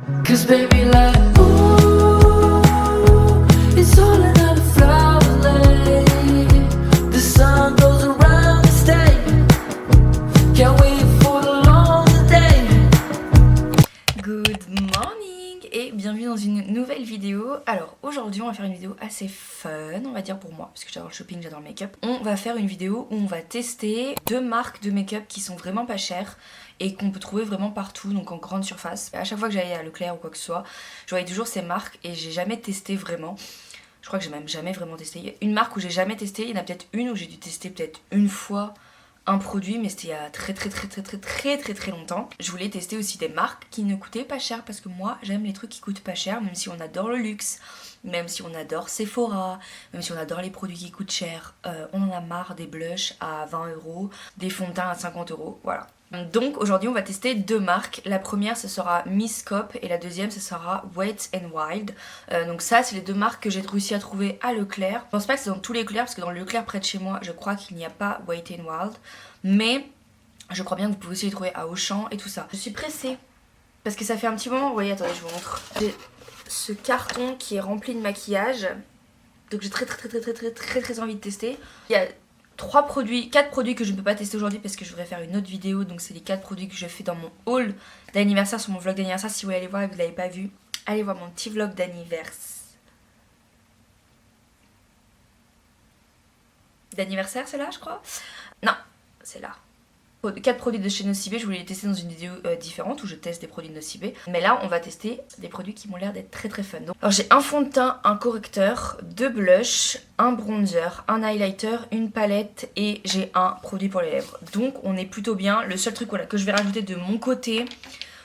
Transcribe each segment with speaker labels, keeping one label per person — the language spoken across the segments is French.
Speaker 1: 'Cause baby like ooh, it's all another flower lane. The sun goes around the state. Can't wait for the long day.
Speaker 2: Good morning et bienvenue dans une nouvelle vidéo. Alors aujourd'hui on va faire une vidéo assez fun, on va dire pour moi, parce que j'adore le shopping, j'adore le make-up. On va faire une vidéo où on va tester deux marques de make-up qui sont vraiment pas chères et qu'on peut trouver vraiment partout, donc en grande surface. À chaque fois que j'allais à Leclerc ou quoi que ce soit, je voyais toujours ces marques et j'ai jamais testé vraiment. Je crois que j'ai même jamais vraiment testé. Une marque où j'ai jamais testé, il y en a peut-être une où j'ai dû tester peut-être une fois un produit, mais c'était il y a très longtemps. Je voulais tester aussi des marques qui ne coûtaient pas cher, parce que moi j'aime les trucs qui coûtent pas cher, même si on adore le luxe, même si on adore Sephora, même si on adore les produits qui coûtent cher. On en a marre des blushs à 20 €, des fonds de teint à 50 €, voilà. Donc aujourd'hui on va tester deux marques. La première ce sera Miss Cop et la deuxième ce sera Wet n Wild. Donc ça c'est les deux marques que j'ai réussi à trouver à Leclerc. Je pense pas que c'est dans tous les Leclerc, parce que dans le Leclerc près de chez moi je crois qu'il n'y a pas Wet n Wild, mais je crois bien que vous pouvez aussi les trouver à Auchan et tout ça. Je suis pressée parce que ça fait un petit moment. Vous voyez, attendez je vous montre. J'ai ce carton qui est rempli de maquillage, donc j'ai très envie de tester. Il y a 4 produits que je ne peux pas tester aujourd'hui parce que je voudrais faire une autre vidéo. Donc c'est les 4 produits que je fais dans mon haul d'anniversaire, sur mon vlog d'anniversaire. Si vous voulez aller voir et que vous ne l'avez pas vu, allez voir mon petit vlog d'anniversaire, c'est là je crois. Non, c'est là. 4 produits de chez Nocibé, je voulais les tester dans une vidéo différente où je teste des produits de Nocibé. Mais là, on va tester des produits qui m'ont l'air d'être très fun. Donc, alors j'ai un fond de teint, un correcteur, 2 blushs, un bronzer, un highlighter, une palette et j'ai un produit pour les lèvres. Donc on est plutôt bien. Le seul truc voilà, que je vais rajouter de mon côté,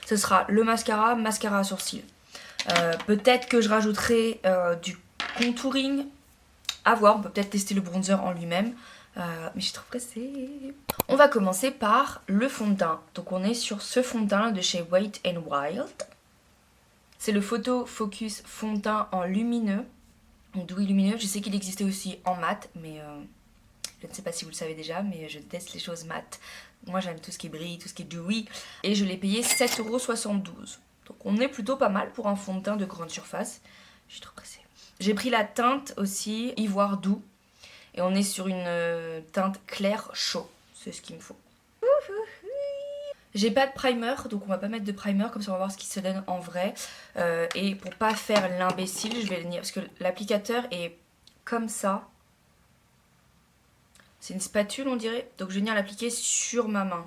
Speaker 2: ce sera le mascara à sourcils. Peut-être que je rajouterai du contouring. À voir, on peut peut-être tester le bronzer en lui-même. Mais je suis trop pressée. On va commencer par le fond de teint. Donc on est sur ce fond de teint de chez Wet n Wild. C'est le Photo Focus fond de teint en lumineux, donc doux et lumineux. Je sais qu'il existait aussi en mat, mais je ne sais pas si vous le savez déjà, mais je déteste les choses mat. Moi j'aime tout ce qui brille, tout ce qui est dewy. Et je l'ai payé 7,72 €. Donc on est plutôt pas mal pour un fond de teint de grande surface. Je suis trop pressée. J'ai pris la teinte aussi Ivoire doux. Et on est sur une teinte claire chaud. C'est ce qu'il me faut. J'ai pas de primer, donc on va pas mettre de primer, comme ça on va voir ce qui se donne en vrai. Et pour pas faire l'imbécile, je vais venir, parce que l'applicateur est comme ça. C'est une spatule on dirait, donc je vais venir l'appliquer sur ma main.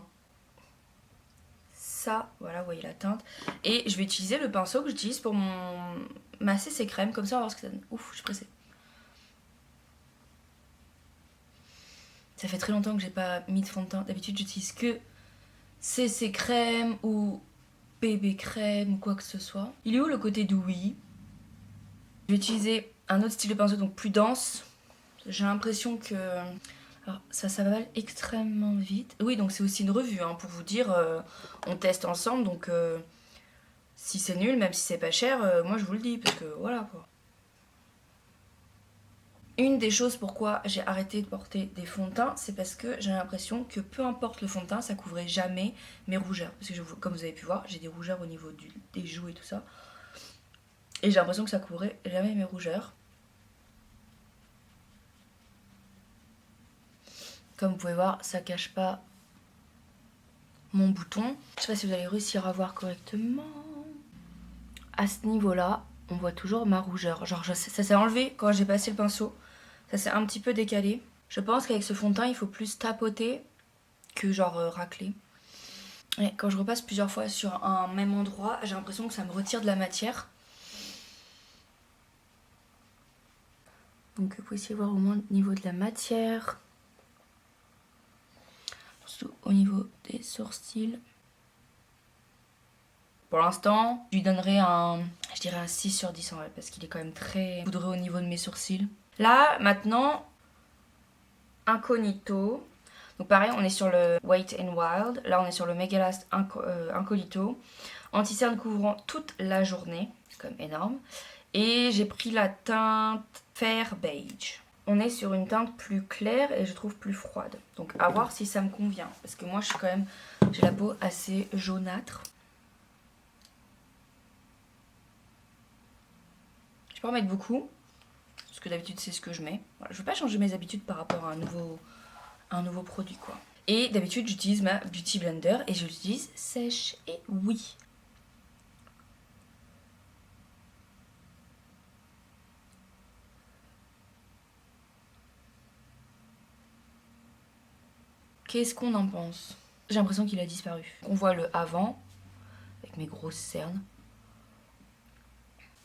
Speaker 2: Ça, voilà, vous voyez la teinte. Et je vais utiliser le pinceau que j'utilise pour masser ces crèmes, comme ça on va voir ce que ça donne. Ouf, je suis pressée. Ça fait très longtemps que j'ai pas mis de fond de teint. D'habitude j'utilise que CC crème ou bébé crème ou quoi que ce soit. Il est où le côté dewy? Je vais utiliser un autre style de pinceau, donc plus dense. J'ai l'impression que... Alors ça va extrêmement vite. Oui, donc c'est aussi une revue hein, pour vous dire. On teste ensemble, donc si c'est nul, même si c'est pas cher, moi je vous le dis, parce que voilà quoi. Une des choses pourquoi j'ai arrêté de porter des fonds de teint, c'est parce que j'ai l'impression que peu importe le fond de teint, ça couvrait jamais mes rougeurs. Parce que comme vous avez pu voir, j'ai des rougeurs au niveau des joues et tout ça. Et j'ai l'impression que ça couvrait jamais mes rougeurs. Comme vous pouvez voir, ça cache pas mon bouton. Je sais pas si vous allez réussir à voir correctement. À ce niveau-là, on voit toujours ma rougeur. Genre ça s'est enlevé quand j'ai passé le pinceau. Ça s'est un petit peu décalé. Je pense qu'avec ce fond de teint, il faut plus tapoter que genre racler. Et quand je repasse plusieurs fois sur un même endroit, j'ai l'impression que ça me retire de la matière. Donc vous pouvez essayer de voir au moins au niveau de la matière. Surtout au niveau des sourcils. Pour l'instant, je lui donnerai je dirais un 6 sur 10 en vrai, parce qu'il est quand même très poudreux au niveau de mes sourcils. Là, maintenant, Incognito. Donc pareil, on est sur le Wet n Wild. Là, on est sur le Mega Last Incognito. Anti-cerne couvrant toute la journée. C'est quand même énorme. Et j'ai pris la teinte Fair Beige. On est sur une teinte plus claire et je trouve plus froide. Donc à voir si ça me convient. Parce que moi, j'ai la peau assez jaunâtre. pas en mettre beaucoup, parce que d'habitude c'est ce que je mets. Voilà, je veux pas changer mes habitudes par rapport à un nouveau produit quoi. Et d'habitude j'utilise ma Beauty Blender et je l'utilise sèche. Et oui. Qu'est-ce qu'on en pense? J'ai l'impression qu'il a disparu. On voit le avant, avec mes grosses cernes.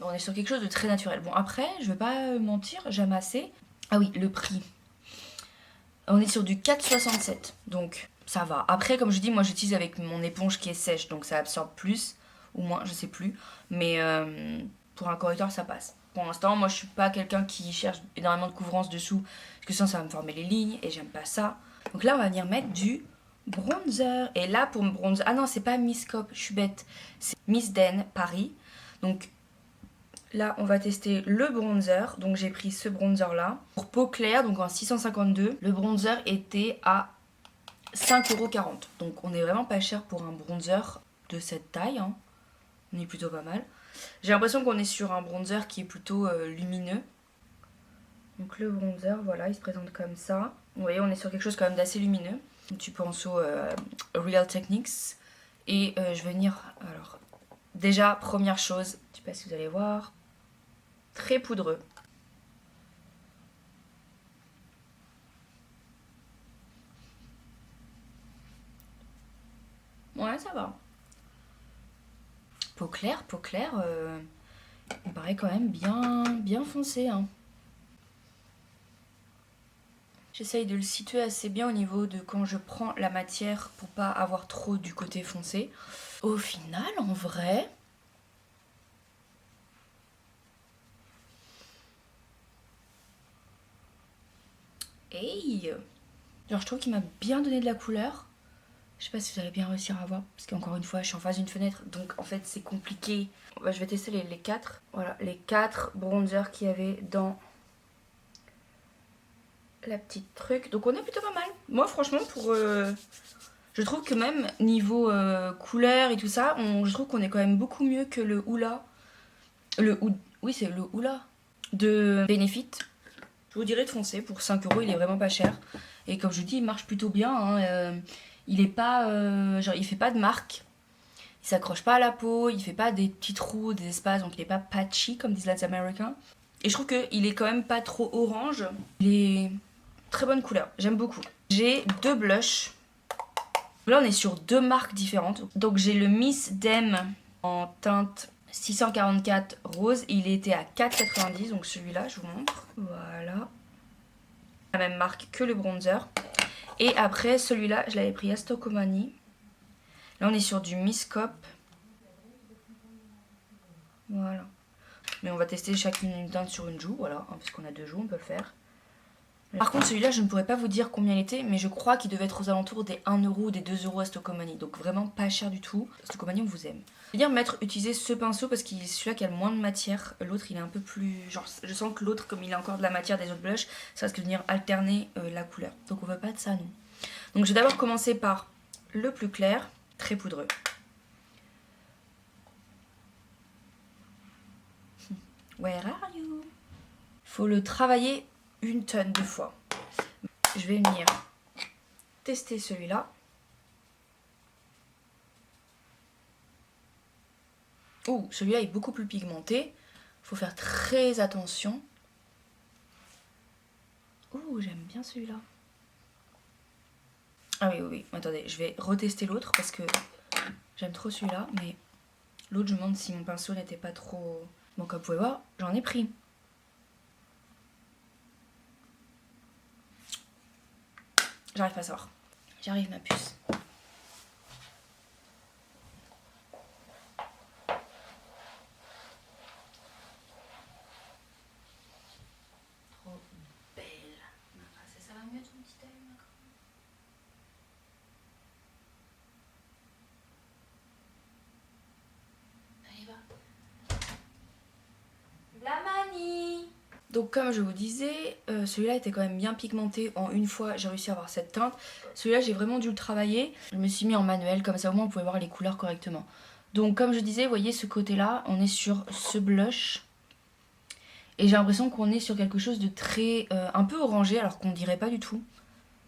Speaker 2: On est sur quelque chose de très naturel. Bon après, je vais pas mentir, j'aime assez. Ah oui, le prix. On est sur du 4,67, donc ça va. Après, comme je dis, moi j'utilise avec mon éponge qui est sèche, donc ça absorbe plus, ou moins, je sais plus. Mais pour un correcteur, ça passe. Pour l'instant, moi je suis pas quelqu'un qui cherche énormément de couvrance dessous, parce que sinon ça va me former les lignes, et j'aime pas ça. Donc là, on va venir mettre du bronzer. Et là, pour me bronzer... Ah non, c'est pas Miss Cop, je suis bête. C'est Miss Den Paris. Donc là, on va tester le bronzer. Donc j'ai pris ce bronzer-là. Pour peau claire, donc en 652, le bronzer était à 5,40 €. Donc on est vraiment pas cher pour un bronzer de cette taille. Hein. On est plutôt pas mal. J'ai l'impression qu'on est sur un bronzer qui est plutôt lumineux. Donc le bronzer, voilà, il se présente comme ça. Vous voyez, on est sur quelque chose quand même d'assez lumineux. Tu penses au Real Techniques. Et je vais venir... Alors, déjà, première chose, je sais pas si vous allez voir, très poudreux. Ouais, ça va. Peau claire, il me paraît quand même bien foncé, hein. J'essaye de le situer assez bien au niveau de quand je prends la matière pour pas avoir trop du côté foncé. Au final, en vrai... Hey! Genre, je trouve qu'il m'a bien donné de la couleur. Je sais pas si vous allez bien réussir à voir, parce qu'encore une fois, je suis en face d'une fenêtre, donc en fait, c'est compliqué. Bah, je vais tester les 4. Voilà, les 4 bronzers qu'il y avait dans... la petite truc, donc on est plutôt pas mal. Moi franchement pour je trouve que même niveau couleur et tout ça, je trouve qu'on est quand même beaucoup mieux que le Hoola. Oui c'est le Hoola de Benefit. Je vous dirais de foncer, pour 5 €, il est vraiment pas cher. Et comme je vous dis, il marche plutôt bien, hein. Il est pas genre il fait pas de marque. Il s'accroche pas à la peau, il fait pas des petits trous, des espaces, donc il est pas patchy comme disent les Américains. Et je trouve qu'il est quand même pas trop orange. Il est très bonne couleur, j'aime beaucoup. J'ai 2 blushs. Là on est sur 2 marques différentes. Donc j'ai le Miss Dem en teinte 644 rose. Il était à 4,90 €, donc celui-là je vous montre. Voilà. La même marque que le bronzer. Et après celui-là je l'avais pris à Stokomani. Là on est sur du Miss Cop. Voilà. Mais on va tester chacune une teinte sur une joue, voilà, hein, parce qu'on a 2 joues, on peut le faire. Par contre celui-là je ne pourrais pas vous dire combien il était, mais je crois qu'il devait être aux alentours des 1 € ou des 2 € à Stokomani, donc vraiment pas cher du tout. Stokomani on vous aime. Je vais dire utiliser ce pinceau parce qu'il est celui-là qui a le moins de matière, l'autre il est un peu plus... genre je sens que l'autre comme il a encore de la matière des autres blushs, ça risque de venir alterner la couleur, donc on veut pas de ça nous. Donc je vais d'abord commencer par le plus clair, très poudreux. Where are you? Faut le travailler une tonne de fois. Je vais venir tester celui-là. Oh, celui-là est beaucoup plus pigmenté. Faut faire très attention. Oh, j'aime bien celui-là. Ah oui, oui, oui. Attendez, je vais retester l'autre parce que j'aime trop celui-là. Mais l'autre, je me demande si mon pinceau n'était pas trop... Bon, comme vous pouvez voir, j'en ai pris. J'arrive pas à savoir. J'arrive ma puce. Trop belle. Ça va mieux ton petit œil, Macron? Allez, va. La manie. Donc comme je vous disais, celui-là était quand même bien pigmenté. En une fois, j'ai réussi à avoir cette teinte. Celui-là, j'ai vraiment dû le travailler. Je me suis mis en manuel, comme ça au moins vous pouvez voir les couleurs correctement. Donc comme je disais, vous voyez ce côté-là, on est sur ce blush. Et j'ai l'impression qu'on est sur quelque chose de très... un peu orangé, alors qu'on dirait pas du tout.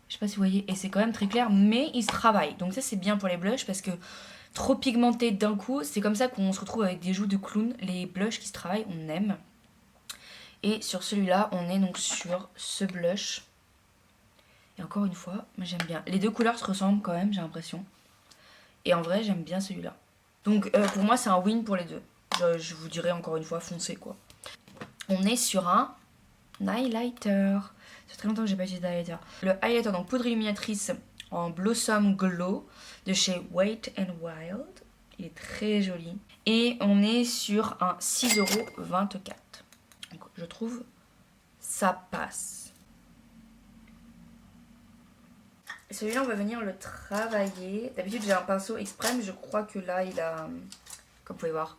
Speaker 2: Je sais pas si vous voyez, et c'est quand même très clair, mais il se travaille. Donc ça c'est bien pour les blushs, parce que trop pigmenté d'un coup, c'est comme ça qu'on se retrouve avec des joues de clown. Les blushs qui se travaillent, on aime. Et sur celui-là, on est donc sur ce blush. Et encore une fois, moi j'aime bien. Les deux couleurs se ressemblent quand même, j'ai l'impression. Et en vrai, j'aime bien celui-là. Donc pour moi, c'est un win pour les deux. Je vous dirais encore une fois, foncez quoi. On est sur un highlighter. Ça fait très longtemps que j'ai pas utilisé d'highlighter. Le highlighter, donc poudre illuminatrice en Blossom Glow de chez Wet n Wild. Il est très joli. Et on est sur un 6,24 €. Donc je trouve ça passe. Celui-là, on va venir le travailler. D'habitude, j'ai un pinceau exprès, mais je crois que là, il a, comme vous pouvez voir,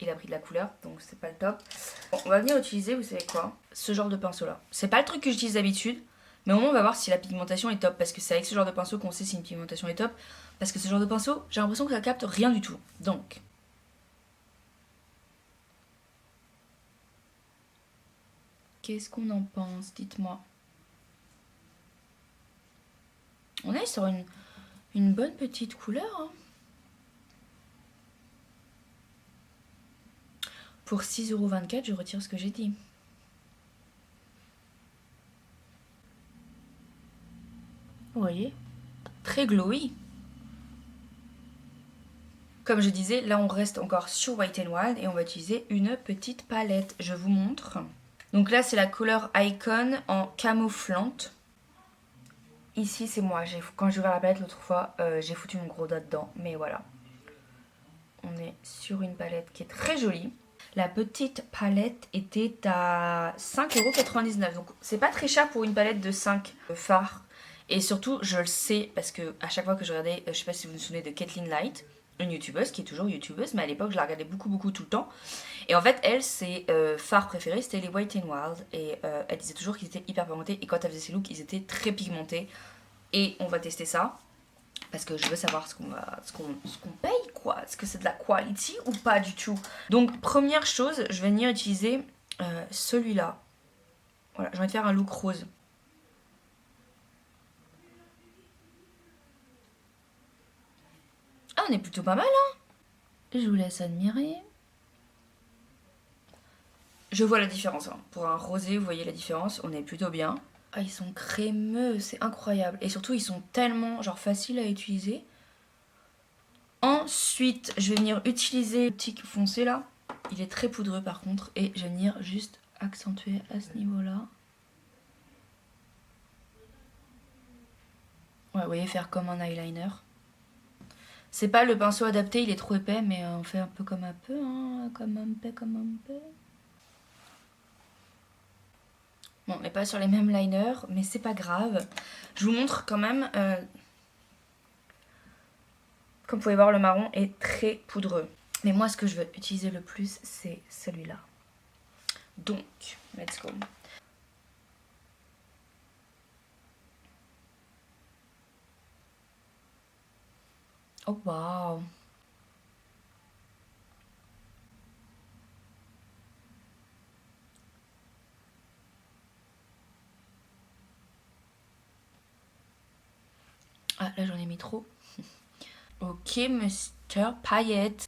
Speaker 2: il a pris de la couleur, donc c'est pas le top. Bon, on va venir utiliser, vous savez quoi, ce genre de pinceau-là. C'est pas le truc que j'utilise d'habitude, mais au moins, on va voir si la pigmentation est top, parce que c'est avec ce genre de pinceau qu'on sait si une pigmentation est top. Parce que ce genre de pinceau, j'ai l'impression que ça capte rien du tout. Donc, qu'est-ce qu'on en pense? Dites-moi. On est sur une bonne petite couleur. Hein. Pour 6,24 €, je retire ce que j'ai dit. Vous voyez? Très glowy. Comme je disais, là on reste encore sur Wet n Wild et on va utiliser une petite palette. Je vous montre. Donc là c'est la couleur Icon en camouflante. Ici c'est moi, quand j'ai ouvert la palette l'autre fois, j'ai foutu mon gros doigt dedans, mais voilà. On est sur une palette qui est très jolie. La petite palette était à 5,99 €, donc c'est pas très cher pour une palette de 5 fards. Et surtout, je le sais parce que à chaque fois que je regardais, je sais pas si vous vous souvenez de Kathleen Light, une youtubeuse qui est toujours youtubeuse, mais à l'époque je la regardais beaucoup tout le temps. Et en fait, elle, ses fards préférés c'était les Wet n Wild. Et elle disait toujours qu'ils étaient hyper pigmentés. Et quand elle faisait ses looks, ils étaient très pigmentés. Et on va tester ça. Parce que je veux savoir ce qu'on paye quoi. Est-ce que c'est de la quality ou pas du tout. Donc première chose, je vais venir utiliser celui-là. Voilà, j'ai envie de faire un look rose. Ah, on est plutôt pas mal hein. Je vous laisse admirer. Je vois la différence hein. Pour un rosé, vous voyez la différence, on est plutôt bien. Ah, ils sont crémeux, c'est incroyable. Et surtout, ils sont tellement genre faciles à utiliser. Ensuite, je vais venir utiliser le petit foncé là. Il est très poudreux par contre. Et je vais venir juste accentuer à ce niveau-là. Ouais, vous voyez, faire comme un eyeliner. C'est pas le pinceau adapté, il est trop épais, mais on fait un peu comme un peu, hein, comme un peu. Bon, on n'est pas sur les mêmes liners, mais c'est pas grave. Je vous montre quand même. Comme vous pouvez voir, le marron est très poudreux. Mais moi, ce que je veux utiliser le plus, c'est celui-là. Donc, let's go. Oh, waouh! Ah, là, j'en ai mis trop. Ok, Mr. Paillette.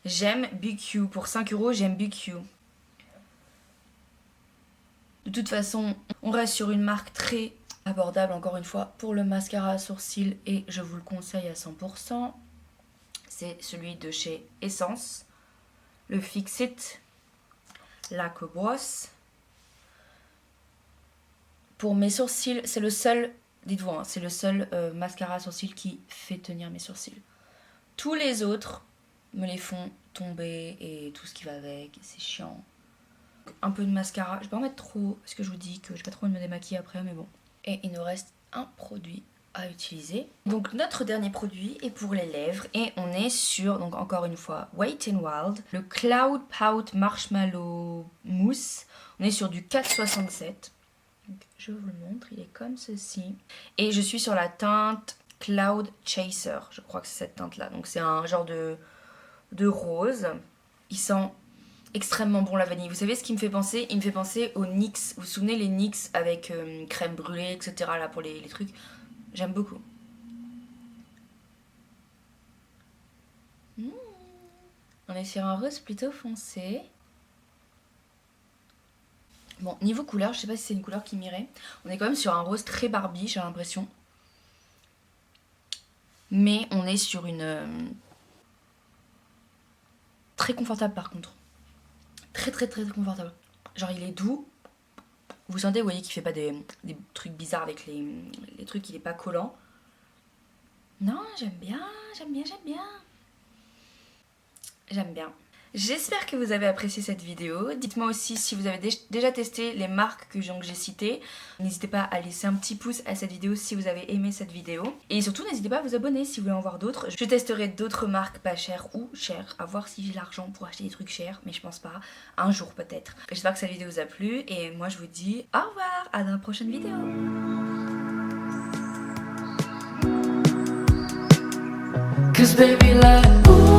Speaker 2: J'aime BQ. Pour 5 €, j'aime BQ. De toute façon, on reste sur une marque très abordable, encore une fois, pour le mascara à sourcils. Et je vous le conseille à 100%. C'est celui de chez Essence. Le Fix It. Lac Brosse. Pour mes sourcils, c'est le seul, dites-vous, hein, c'est le seul mascara à sourcils qui fait tenir mes sourcils. Tous les autres me les font tomber et tout ce qui va avec, c'est chiant. Un peu de mascara, je vais pas en mettre trop parce que je vous dis que je vais pas trop me démaquiller après, mais bon. Et il nous reste un produit à utiliser. Donc notre dernier produit est pour les lèvres et on est sur, donc encore une fois, Wet n Wild, le Cloud Pout Marshmallow Mousse. On est sur du 4,67 €. Donc, je vous le montre, il est comme ceci. Et je suis sur la teinte Cloud Chaser. Je crois que c'est cette teinte là. Donc c'est un genre de rose. Il sent extrêmement bon la vanille. Vous savez ce qu'il me fait penser? Il me fait penser aux NYX. Vous vous souvenez les NYX avec crème brûlée, etc. là pour les trucs. J'aime beaucoup. On est sur un rose plutôt foncé. Bon, niveau couleur, je sais pas si c'est une couleur qui m'irait. On est quand même sur un rose très Barbie, j'ai l'impression. Mais on est sur une... très confortable par contre. Très confortable. Genre il est doux. Vous sentez, vous voyez qu'il fait pas des trucs bizarres avec les trucs, il est pas collant. Non, j'aime bien. J'espère que vous avez apprécié cette vidéo. Dites-moi aussi si vous avez déjà testé les marques que j'ai citées. N'hésitez pas à laisser un petit pouce à cette vidéo si vous avez aimé cette vidéo. Et surtout, n'hésitez pas à vous abonner si vous voulez en voir d'autres. Je testerai d'autres marques pas chères ou chères. À voir si j'ai l'argent pour acheter des trucs chers, mais je pense pas. Un jour peut-être. J'espère que cette vidéo vous a plu. Et moi, je vous dis au revoir, à la prochaine vidéo.
Speaker 1: Cause baby like, ooh.